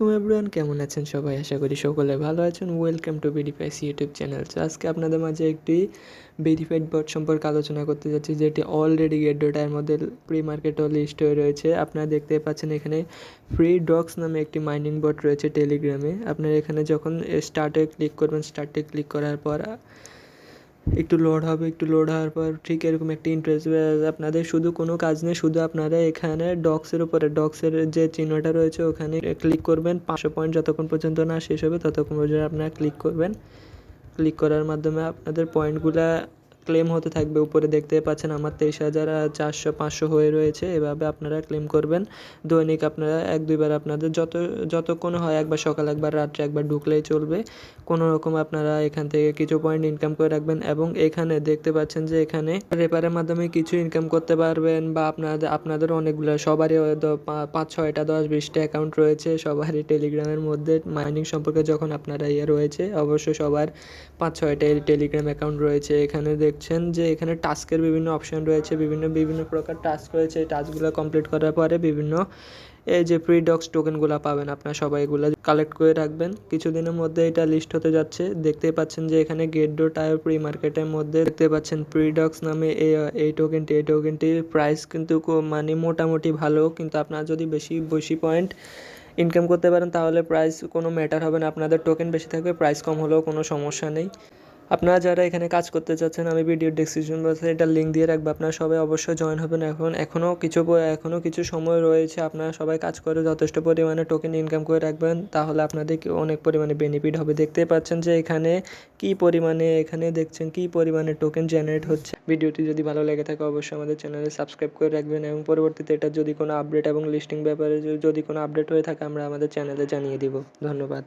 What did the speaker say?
তো এভরিওয়ান কেমন আছেন সবাই? আশা করি সকলে ভালো আছেন। Welcome to Verifies YouTube channel. তো আজকে আপনাদের মাঝে একটি ভেরিফাইড বট সম্পর্কে আলোচনা করতে যাচ্ছি, যেটি অলরেডি গেট.আই এর মধ্যে প্রি মার্কেটেও লিস্ট হয়ে রয়েছে। আপনারা দেখতে পাচ্ছেন এখানে ফ্রি ডগস নামে একটি মাইনিং বট রয়েছে টেলিগ্রামে। আপনারা এখানে যখন স্টার্টে ক্লিক করবেন, স্টার্টে ক্লিক করার পর একটু লোড হবে, একটু লোড হওয়ার পর ঠিক এরকম একটা ইন্টারফেস আপনাদের শুধু কোনো কাজ নেই, শুধু আপনারা এখানে ডগসের উপরে ডগসের যে চিহ্নটা রয়েছে ওখানে ক্লিক করবেন। 500 পয়েন্ট যতক্ষণ পর্যন্ত না শেষ হবে ততক্ষণ পর্যন্ত আপনারা ক্লিক করবেন। ক্লিক করার মাধ্যমে আপনাদের পয়েন্টগুলা ক্লেম হতে থাকবে। উপরে দেখতে পাচ্ছেন আমার 23,400-500 হয়ে রয়েছে। এভাবে আপনারা ক্লেম করবেন। দৈনিক আপনারা 1-2 বার আপনাদের যতক্ষণ হয়, একবার সকালে একবার রাত্রে একবার ঢুকলেই চলবে। কোনো রকম আপনারা এখান থেকে কিছু পয়েন্ট ইনকাম করে রাখবেন এবং এখানে দেখতে পাচ্ছেন যে এখানে রেফারের মাধ্যমে কিছু ইনকাম করতে পারবেন, বা আপনাদের অনেকগুলো সবারই 5-6টা 10-20টা অ্যাকাউন্ট রয়েছে সবারই টেলিগ্রামের মধ্যে। মাইনিং সম্পর্কে যখন আপনারা রয়েছে অবশ্যই সবার 5-6টা টেলিগ্রাম অ্যাকাউন্ট রয়েছে। এখানে দেখছেন যে এখানে টাস্কের বিভিন্ন অপশন রয়েছে, বিভিন্ন প্রকার টাস্ক রয়েছে। এই টাস্কগুলো কমপ্লিট করার পরে বিভিন্ন এই যে ফ্রি ডগস টোকেনগুলো পাবেন। আপনারা সবাই এগুলো কালেক্ট করে রাখবেন। কিছুদিনের মধ্যে এটা লিস্ট হতে যাচ্ছে। দেখতেই পাচ্ছেন যে এখানে গেট.আই প্রি মার্কেটের মধ্যে দেখতে পাচ্ছেন ফ্রি ডগস নামে এই টোকেনটির প্রাইস কিন্তু মানে মোটামুটি ভালো, কিন্তু আপনারা যদি বেশি পয়েন্ট ইনকাম করতে পারেন তাহলে প্রাইস কোনো ম্যাটার হবে না। আপনাদের টোকেন বেশি থাকবে, প্রাইস কম হলেও কোনো সমস্যা নেই। আপনারা যারা এখানে কাজ করতে চাচ্ছেন, আমি ভিডিওর ডেসক্রিপশন বক্সে এটার লিঙ্ক দিয়ে রাখবো। আপনারা সবাই অবশ্যই জয়েন হবেন। এখনও কিছু সময় রয়েছে। আপনারা সবাই কাজ করে যথেষ্ট পরিমাণে টোকেন ইনকাম করে রাখবেন, তাহলে আপনাদের অনেক পরিমাণে বেনিফিট হবে। দেখতে পাচ্ছেন যে এখানে দেখছেন কি পরিমাণে টোকেন জেনারেট হচ্ছে। ভিডিওটি যদি ভালো লেগে থাকে অবশ্যই আমাদের চ্যানেলে সাবস্ক্রাইব করে রাখবেন এবং পরবর্তীতে এটা যদি কোনো আপডেট এবং লিস্টিং ব্যাপারে যদি কোনো আপডেট হয়ে থাকে আমরা আমাদের চ্যানেলে জানিয়ে দিব। ধন্যবাদ।